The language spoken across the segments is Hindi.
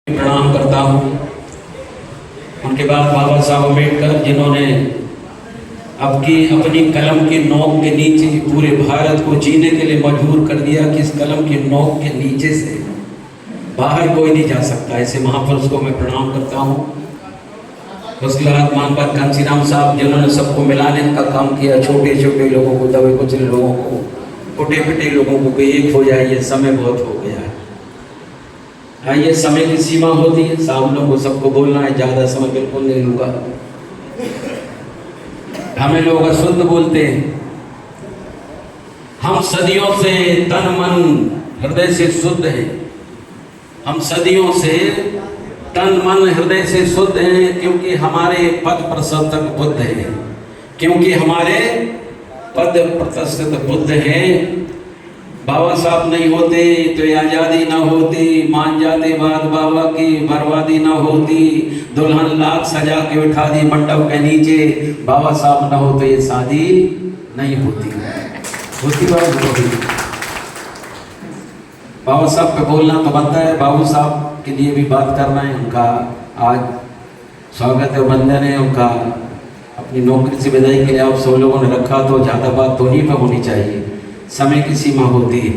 प्रणाम करता हूँ। उनके बाद बाबा साहब अम्बेडकर जिन्होंने अपनी कलम की नोक के नीचे पूरे भारत को जीने के लिए मजबूर कर दिया कि इस कलम की नोक के नीचे से बाहर कोई नहीं जा सकता। ऐसे महापुरुष को मैं प्रणाम करता हूँ। उसके बाद मानपत कांसीराम साहब जिन्होंने सबको मिलाने का काम किया, छोटे छोटे लोगों को, दबे कुचले लोगों को, फुटे पिटे लोगों को एक हो जाए। ये समय बहुत हो गया है। हाँ, ये समय की सीमा होती है। साहब लोगों को सबको बोलना है, ज़्यादा समय बिल्कुल नहीं लूँगा। हमें लोग अशुद्ध बोलते हैं। हम सदियों से तन मन हृदय से शुद्ध हैं। हम सदियों से तन मन हृदय से शुद्ध हैं, क्योंकि हमारे पद प्रशस्तक बुद्ध हैं। क्योंकि हमारे पद प्रतिष्ठित बुद्ध हैं। बाबा साहब नहीं होते तो ये आज़ादी ना होती, मान जाते बात बाबा की बर्बादी ना होती। दुल्हन लाख सजा के उठा दी मंडप के नीचे, बाबा साहब ना हो तो ये शादी नहीं होती। बात होती। बाबा साहब पे बोलना तो बनता है। बाबू साहब के लिए भी बात करना है। उनका आज स्वागत है, वंदन है। उनका अपनी नौकरी से विदाई के लिए आप सब लोगों ने रखा, तो ज़्यादा बात तो नहीं पर होनी चाहिए। समय की सीमा होती है।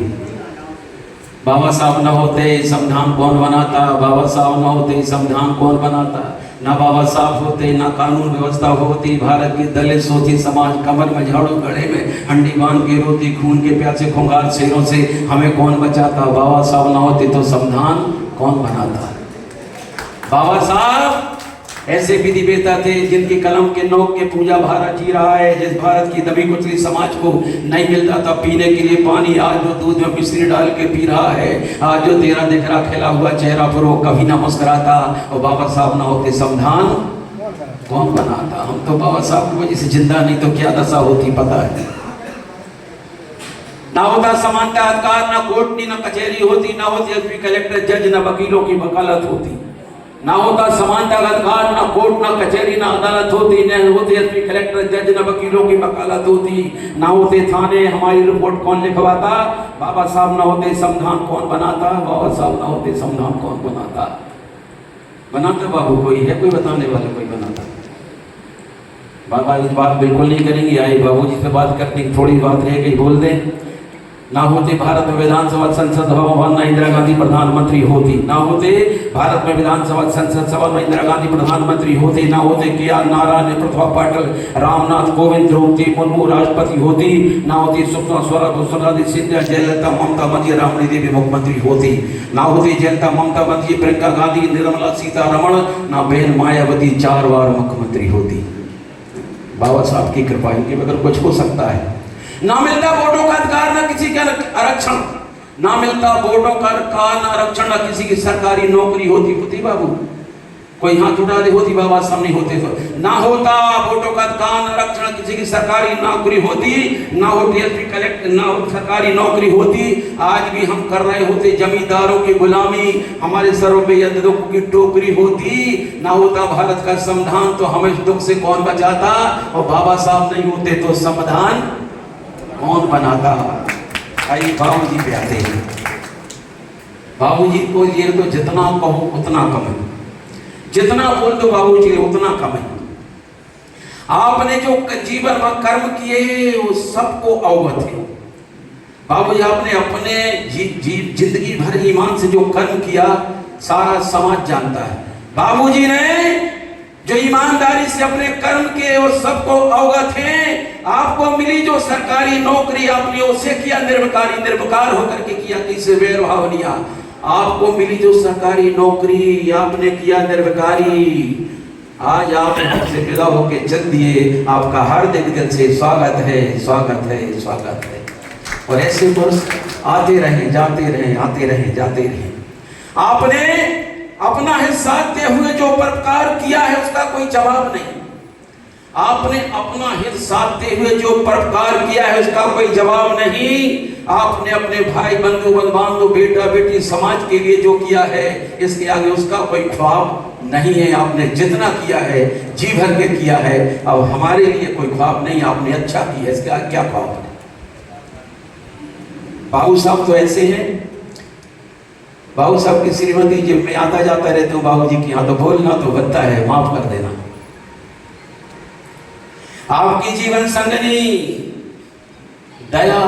बाबा साहब न होते संविधान कौन बनाता? बाबा साहब न होते संविधान कौन बनाता? ना बाबा साहब होते ना कानून व्यवस्था होती। भारत की दलित सोची समाज कमर में झाड़ू, गले में हंडी बांध के रोती, खून के प्यासे खुंगार शेरों से हमें कौन बचाता? बाबा साहब न होते तो संविधान कौन बनाता? बाबा साहब ऐसे विधिवेता थे जिनकी कलम के नोक के पूजा भारत जी रहा है। जिस भारत की दबी कुचली समाज को नहीं मिलता था पीने के लिए पानी, आज जो दूध में मिश्री डाल के पी रहा है। आज जो तेरा दिख रहा खिला हुआ चेहरा पर वो कभी ना मुस्कुराता। और बाबा साहब ना होते संविधान कौन बनाता? हम तो बाबा साहब की वजह से जिंदा, नहीं तो क्या दशा होती पता है। ना होता समानता अधिकार, ना कोर्ट ना कचहरी होती, ना होती एसपी कलेक्टर जज, ना वकीलों की वकालत होती। ना होता समानता का अधिकार, ना कोर्ट ना कचहरी ना अदालत होती, न होते एसपी कलेक्टर जज, न वकीलों की वकालत होती। ना होते थाने, हमारी रिपोर्ट कौन लिखवाता? बाबा साहब ना होते संविधान कौन बनाता? बाबा साहब ना होते संविधान कौन बनाता? बनाता बाबू कोई है? कोई बताने वाला कोई बनाता? बाबा इस बात बिल्कुल नहीं करेंगे। आए बाबू जी से बात करते, थोड़ी बात रह गई बोल दें। ना होते भारत में विधानसभा संसद भवन, ना इंदिरा गांधी प्रधानमंत्री होती। ना होते भारत में विधानसभा संसद सभा में इंदिरा गांधी प्रधानमंत्री होती। ना होते के.आर. नारायण, प्रतिभा पाटिल, रामनाथ कोविंद, द्रौपदी मुर्मू राष्ट्रपति होती। ना होती सुषमा स्वराज, वसुंधरा सिंधिया, जयललिता, ममता बनर्जी, राबड़ी देवी मुख्यमंत्री होती। ना होती जयललिता, ममता बनर्जी, प्रियंका गांधी, निर्मला सीतारमण, ना बहन मायावती 4 बार मुख्यमंत्री होती। बाबा साहब की कृपा, इनके बगैर कुछ हो सकता है? ना मिलता वोटों का अधिकार, ना किसी का आरक्षण। ना मिलता वोटों का अधिकार, ना आरक्षण, ना किसी की सरकारी नौकरी होती बाबू? कोई हाथ उठा दे, होती बाबा साहब नहीं होते तो। ना होता वोटों का अधिकार, ना आरक्षण, किसी की सरकारी नौकरी होती। ना होती एसपी कलेक्टर, ना सरकारी नौकरी होती। आज भी हम कर रहे होते जमींदारों की गुलामी, हमारे सरों पे यंत्रों की टोकरी होती। ना होता भारत का संविधान तो हमें दुख से कौन बचाता? और बाबा साहब नहीं होते तो संविधान कौन बनाता? आइए बाबू जी पे आते हैं। बाबू जी को ये तो जितना कहो उतना कम है, जितना बोल दो बाबू जी उतना कम है। आपने जो जीवन में कर्म किए वो सबको अवगत है। बाबू जी आपने अपने जिंदगी भर ईमान से जो कर्म किया सारा समाज जानता है। बाबू जी ने जो ईमानदारी से अपने कर्म के वो सबको अवगत हैं। आपको मिली जो सरकारी नौकरी, आपने उसे किया निर्विकारी, निर्विकार होकर के किया, किसी वेर भाव लिया। आपको मिली जो सरकारी नौकरी, आपने किया निर्विकारी। आज आप से विदा होके चल दिए, आपका हार्दिक दिल से स्वागत है, स्वागत है, स्वागत है। और ऐसे पुरुष आते रहे, जाते रहे, आते रहे, जाते रहे। आपने अपना हिस्सा देते हुए जो परोपकार किया है उसका कोई जवाब नहीं। आपने अपना हिस्सा देते हुए जो परोपकार किया है उसका कोई जवाब नहीं। आपने अपने भाई बंधु बांधव, बेटा बेटी, समाज के लिए जो किया है इसके आगे उसका कोई ख्वाब नहीं है। आपने जितना किया है जी भर के किया है। अब हमारे लिए कोई ख्वाब नहीं, आपने अच्छा किया, इसके आगे क्या ख्वाब है? बाबू साहब तो ऐसे हैं बाबू साहब की श्रीमती जी, मैं आता जाता रहता हूँ बाबू जी के यहाँ, तो बोलना तो बनता है, माफ कर देना। आपकी जीवन संगनी दया